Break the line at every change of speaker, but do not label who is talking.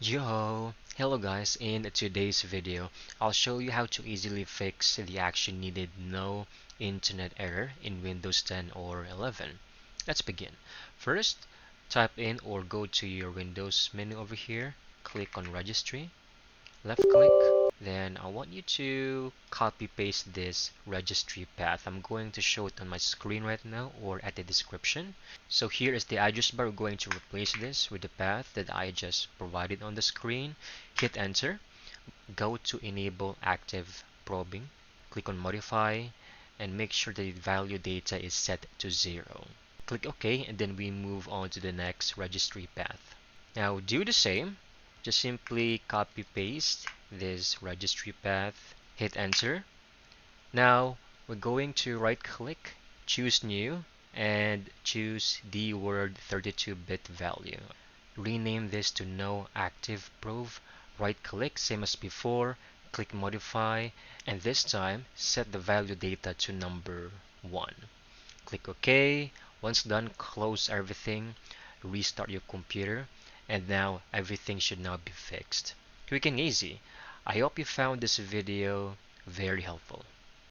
Yo! Hello guys, in today's video, I'll show you how to easily fix the action needed no internet error in Windows 10 or 11. Let's begin. First, type in or go to your Windows menu over here, click on Registry, left click, then I want you to copy paste this registry path. I'm going to show it on my screen right now or at the description. So here is the address bar. We're going to replace this with the path that I just provided on the screen. Hit enter, go to enable active probing, click on modify, and make sure the value data is set to 0. Click OK, and then we move on to the next registry path. Now do the same, just simply copy paste this registry path, hit enter. Now we're going to right click, choose new, and choose the word 32-bit value. Rename this to no active probe. Right click, same as before, click modify, and this time set the value data to number 1. Click OK. Once done, close everything, restart your computer, and now everything should now be fixed. Quick and easy. I hope you found this video very helpful.